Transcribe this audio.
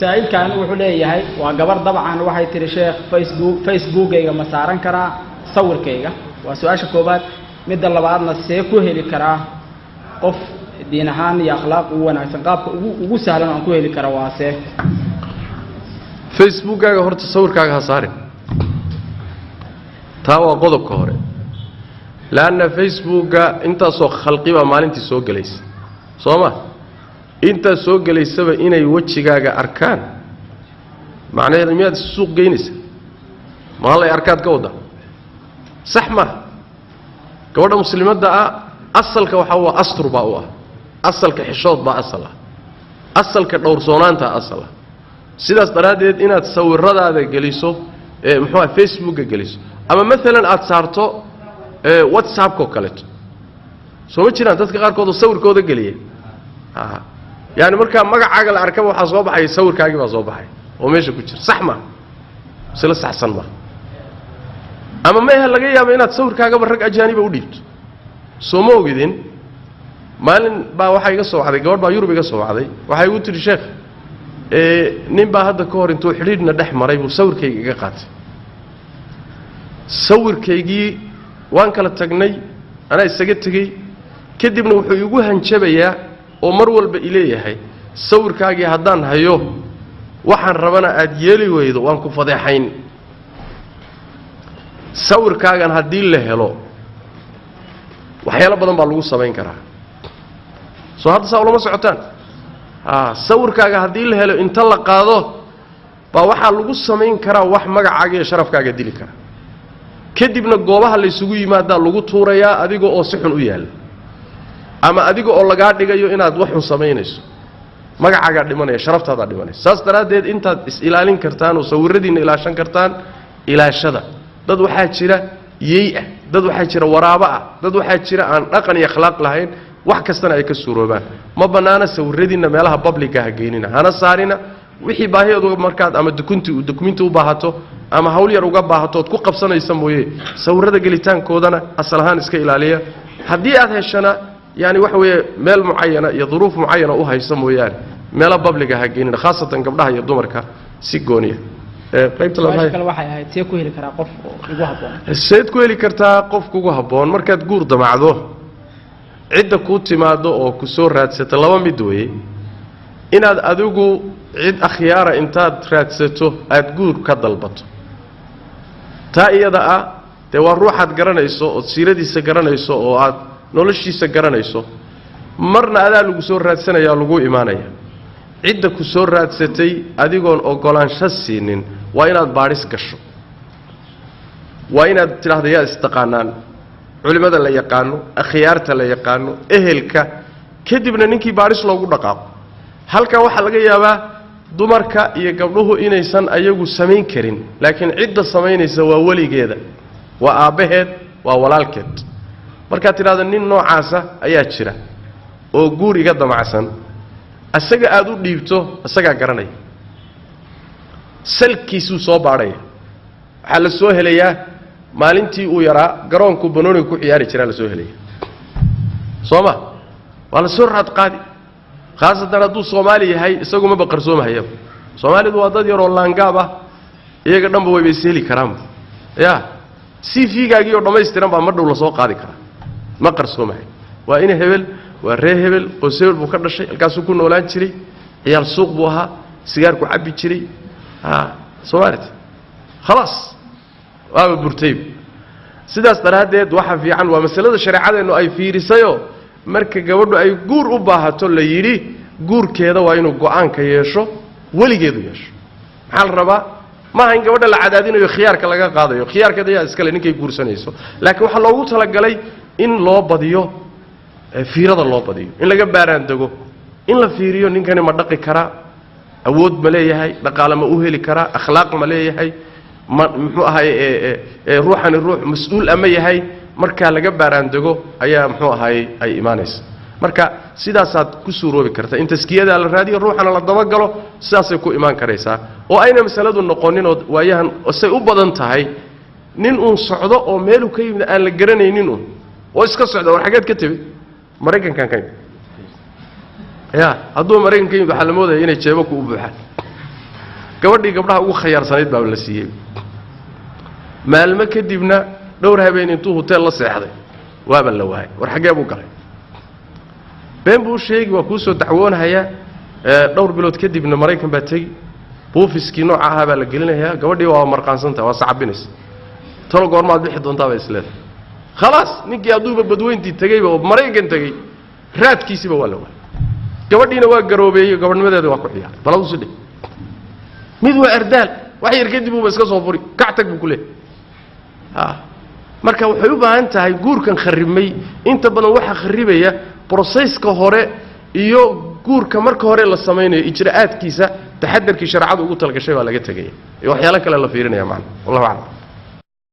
سائل كان وحولي هاي وقبر طبعا وحي تري شيخ فيسبوك إيجا مسارن كرا صور كيجا وسؤال شكوبات مد الله بعضنا السيكو هلي كرا قف دينهان يا أخلاق ونعسن قاب وسهلا أنكو هلي كرا واسه فيسبوك إيجا هرت صور كاجا صارن تاوا قدب كهره لأن فيسبوك أنت سو خلقي وما أنت سو جليس صوما أنت سو جليس سبب إنه يوجهك أركان معناه إذا مياد السوق جينيس ما الله أركان كودا صحمة كودا مسلمات ده أصل كوحوا أسطر باوا أصل كحشود با أصل كدور صونان تا أصل سيدا استراديت إنها تصور ردا هذا جليسو محوا فيسبوك جليسو أما مثلا أتصارتو واتساب كوكالت سو وجهنا dadka qaar kood sawirkooda galiye yani marka magaca la arkaba waxa soo baxay sawirkaagi baa soo baxay oo meesha ku jira sax ma sila saxsan ma ama ma laga yaabo inaad sawirkaaga rag ajaaniba u dhiibto soo ma ogidin maalin baa waxa iga soo wacday gabadh baa Yurub iga soo wacday waxa igu tiri sheekh nin baa hadda ka hor intuu xiriirna dhex maray buu sawirkayga iga qaatay sawirkaygii waan kala tagnay ana isaga tagay kadibna wuxuu igu hanjabayaa oo mar walba ileeyahay sawirkaagii hadaan hayo waxaan rabana aad yeeli weydo waan ku fadeexayn sawirkaagan hadii la helo waxyaalo badan baa lagu sameyn karaa soo hadda saa lama socotaan sawirkaaga hadii la helo inta la qaado baa waxa lagu sameyn karaa wax magacaaga iyo sharafkaaga dili kara kadibna goobaha la isugu yimaada lagu tuurayaa adiga oo si xun u yaal ama adiga oo laga dhigayo inaad wax xun sameynayso magacaaga dhimanaya sharaftaada dhimanaysa saas daraadeed intaad is ilaalin kartaan oo sawiradiina ilaashan kartaan ilaashada dad waxa jira yeey dad waxa jira waraaba dad waxa jira aan dhaqan iyo akhlaaq lahayn wax kastana ay ka suuroobaan ma banaana sawiradiina meelaha public ah geynina hana saarina wixii baahiyadu markaad ama dokumenti u baahato ama hawl yar uga baahato ku qabsanaysa mooyee sawirada gelitaankoodana asal ahaan iska ilaaliya hadii aad heshana yani waxa weeye meel muayana iyo duruuf muayana u hayso mooyaan meel public ah geynina khaasatan gabdhaha iyo dumarka si gooniya qaybta labaad kale waxay ahayd see ku heli karaa qof ugu haboon seed ku heli kartaa qof ugu haboon markaad guur damacdo cidda ku timaado oo ku soo raadsata laba mid weeye inaad adigu cid akhyaara intaad raadsato aad guur ka dalbato taa iyada de waa ruuxaad garanayso oo siiradiisa garanayso oo aad noloshiisa garanayso marna adaa lagu soo raadsanaya lagu iimaanaya cidda ku soo raadsatay adigoon ogolaansho siinin waa inaad baaris gasho waa inaad tiraahdo yaa istaqaanaan culimada la yaqaano akhyaarta la yaqaano ehelka kadibna ninkii baaris loogu dhaqaaqo halka waxa laga yaabaa dumarka iyo gabdhuhu inaysan ayagu sameyn karin laakiin cidda sameynaysa waa waligeeda waa aabaheed waa walaalkeed marka tiraahdo nin noocaasa ayaa jira oo guur iga damacsan asaga aad u dhiibto asaga garanay salkiisu soo baadhay waxa la soo helayaa maalintii uu yaraa garoonku banooniga ku ciyaari jiray la soo helay sooma wala soo raad qaadi khaasatan hadduu Soomaali yahay isagu ma baqarsoomahayo Soomaalidu waa dad yar oo laangaab iyaga dhanba way beeseli karaan ya CV-gaagii oo dhameystiran baa mar dhow la soo qaadi karaa ma qarsoomahay waa in hebel waa ree hebel oo sawir buu ka dhashay halkaas uu ku noolaan jiray ciyaal suuq buu ahaa sigaar ku cabbi jiray Soomaaliyeed خلاص waa burtay sidaas daraadeed waxa fiican waa masalada shariicadeenu ay fiirisayo marka gabadhu ay guur u baahato la yiri guurkeeda waa inuu go'aan ka yeesho waligeedu yeesho maxaa la rabaa ma in gabadha la cadaadinayo khiyaarka laga qaadayo khiyaarkeeda ayaa iska ninkay guursanayso laakiin waxa loogu tala galay in loo badiyo fiirada loo badiyo in laga baaraan dago in la fiiriyo ninkani ma dhaqi kara awood ma leeyahay dhaqaale ma u heli kara akhlaaq ma leeyahay muxuu ahay ruuxani ruux mas'uul ama yahay marka laga baaraan dago ayaa muxuu ahay ay iimaanaysa marka sidaas aad ku suuroobi kartaa in taskiyada la raadiyo ruuxana la daba galo sidaas ay ku iimaan kareysaa oo ayna masaladu noqonin oo waayahan say u badan tahay nin uu socdo oo meel uu ka yimid aan la garanaynin oo iska socdo war xageed ka tibid Mareykankan ka ya hadduu maraykanka yimid waxaa la moodaya inay jeebo ku u buuxaan gabadhii gabdhaha ugu khayaarsanayd baa la siiyey maalmo kadibna dhowr habeen intuu hotel la seexday waaba la waayay war xagee buu galay been buu sheegi waa kuu soo dacwoonhayaa dhowr bilood kadibna maraykan baa tegi buufiskii nooca ahaa baa la gelinayaa gabadhii waa marqaansantaha waa sacabinaysa tolo goormaad bixi doontaa bay isleedahay khalaas ninkii hadduuba badweyntii tegeyba oo maraykan tegey raadkiisiiba waa la waayay gabadhiina waa garoobeeyey gabadhnimadeeda waa ku ciyaaray balawsi dhig mid waa ardaal wax yar kadib uuba iska soo furi kactag buu ku leeyahay marka waxay u baahan tahay guurkan kharibmay inta badan waxa kharibaya processka hore iyo guurka marka hore la sameeyo ijraa'aadkiisa taxadarkii sharciga ugu talgashay waa laga tagay waxyaalo kale la fiirinaya macna wallahu a'lam